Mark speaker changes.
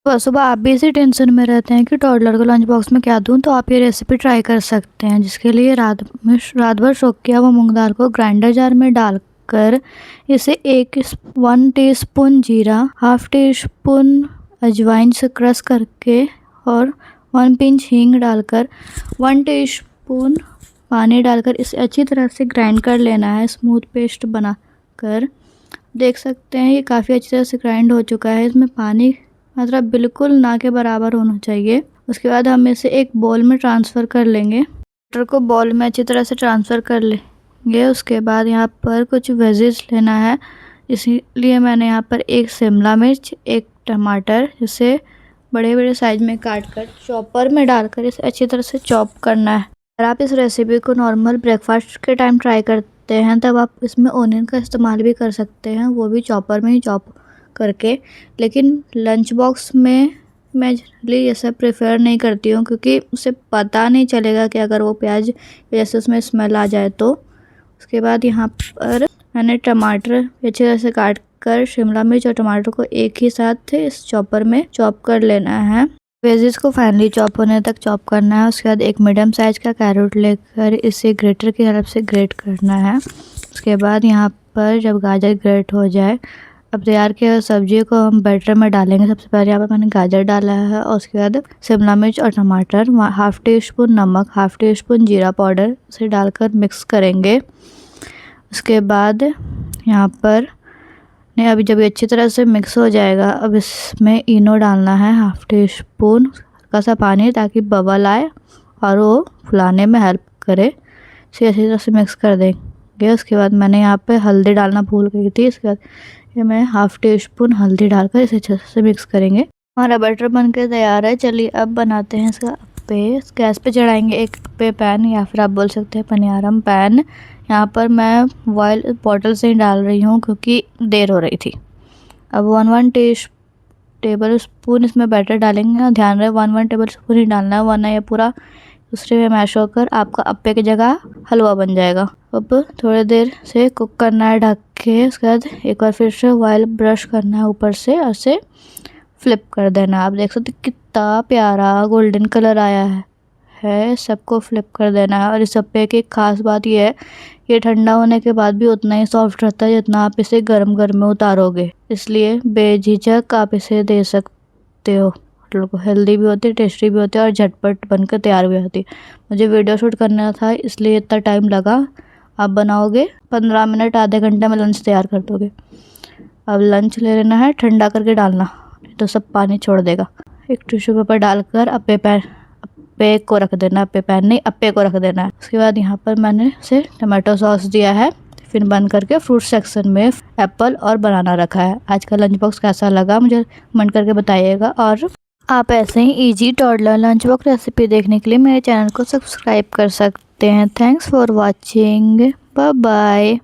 Speaker 1: सुबह सुबह आप भी इसी टेंशन में रहते हैं कि टॉडलर को लंच बॉक्स में क्या दूं, तो आप ये रेसिपी ट्राई कर सकते हैं। जिसके लिए रात भर सोख किया हुआ मूंग दाल को ग्राइंडर जार में डालकर इसे 1 टीस्पून जीरा, हाफ टी स्पून अजवाइन से क्रश करके और 1 पिंच हींग डालकर 1 टीस्पून पानी डालकर इसे अच्छी तरह से ग्राइंड कर लेना है, स्मूथ पेस्ट बनाकर। देख सकते हैं ये काफ़ी अच्छी तरह से ग्राइंड हो चुका है। इसमें पानी मात्रा बिल्कुल ना के बराबर होना चाहिए। उसके बाद हम इसे एक बॉल में ट्रांसफ़र कर लेंगे। मटर को बॉल में अच्छी तरह से ट्रांसफ़र कर लेंगे। उसके बाद यहाँ पर कुछ वेजेस लेना है, इसीलिए मैंने यहाँ पर एक शिमला मिर्च, एक टमाटर, इसे बड़े बड़े साइज में काट कर चॉपर में डालकर इसे अच्छी तरह से चॉप करना है। अगर आप इस रेसिपी को नॉर्मल ब्रेकफास्ट के टाइम ट्राई करते हैं तब आप इसमें ओनियन का इस्तेमाल भी कर सकते हैं, वो भी चॉपर में ही चॉप करके। लेकिन लंच बॉक्स में मैं जनरली ये सब प्रेफर नहीं करती हूँ, क्योंकि उसे पता नहीं चलेगा कि अगर वो प्याज जैसे उसमें स्मेल आ जाए तो। उसके बाद यहाँ पर मैंने टमाटर अच्छी तरह से काट कर शिमला मिर्च और टमाटर को एक ही साथ इस चॉपर में चॉप कर लेना है। वेजेस को फाइनली चॉप होने तक चॉप करना है। उसके बाद एक मीडियम साइज का कैरेट लेकर इसे ग्रेटर की हेल्प से ग्रेट करना है। उसके बाद यहाँ पर जब गाजर ग्रेट हो जाए, अब तैयार किया सब्जी को हम बैटर में डालेंगे। सबसे पहले यहाँ पर मैंने गाजर डाला है और उसके बाद शिमला मिर्च और टमाटर, हाफ टी स्पून नमक, हाफ टी स्पून जीरा पाउडर से डालकर मिक्स करेंगे। उसके बाद यहाँ पर अभी जब ये अच्छी तरह से मिक्स हो जाएगा, अब इसमें इनो डालना है, हाफ टी स्पून, हल्का सा पानी, ताकि बबल आए और वो फुलाने में हेल्प करे। इसे अच्छी तरह से मिक्स कर देंगे। उसके बाद मैंने यहाँ पे हल्दी डालना भूल गई थी। इसके बाद ये मैं हाफ टी स्पून हल्दी डालकर इसे अच्छे से मिक्स करेंगे। हमारा बटर बनके तैयार है। चलिए अब बनाते हैं इसका अप्पे। गैस पे चढ़ाएंगे एक अप्पे पैन, या फिर आप बोल सकते हैं पनियारम पैन। यहाँ पर मैं बॉयल बॉटल से ही डाल रही हूँ क्योंकि देर हो रही थी। अब 1 टेबल स्पून इसमें बैटर डालेंगे। ध्यान रहे 1 टेबल स्पून ही डालना है, वरना ये पूरा दूसरे में मैश होकर आपका अप्पे की जगह हलवा बन जाएगा। अब थोड़ी देर से कुक करना है ढक के। उसके बाद एक बार फिर से ऑयल ब्रश करना है ऊपर से और से फ्लिप कर देना। आप देख सकते कितना प्यारा गोल्डन कलर आया है। सबको फ्लिप कर देना है। और इस अप्पे की खास बात ये है, ये ठंडा होने के बाद भी उतना ही सॉफ्ट रहता है जितना आप इसे गर्म गर्म में उतारोगे। इसलिए बेझिझक आप इसे दे सकते हो। हेल्दी भी होती है, टेस्टी भी होती है और झटपट बनकर तैयार भी होती है। मुझे वीडियो शूट करना था इसलिए इतना टाइम लगा। आप बनाओगे 15 मिनट आधे घंटे में लंच तैयार कर दोगे। अब लंच ले लेना है, ठंडा करके डालना, तो सब पानी छोड़ देगा। एक टिश्यू पेपर डालकर अप्पे को रख देना, अप्पे को रख देना है। उसके बाद यहाँ पर मैंने इसे टमाटो सॉस दिया है। फिर बंद करके फ्रूट सेक्शन में एप्पल और बनाना रखा है। आज का लंच बॉक्स कैसा लगा मुझे कमेंट करके बताइएगा। और आप ऐसे ही easy toddler lunch box recipe देखने के लिए मेरे चैनल को सब्सक्राइब कर सकते हैं। Thanks for watching, bye bye.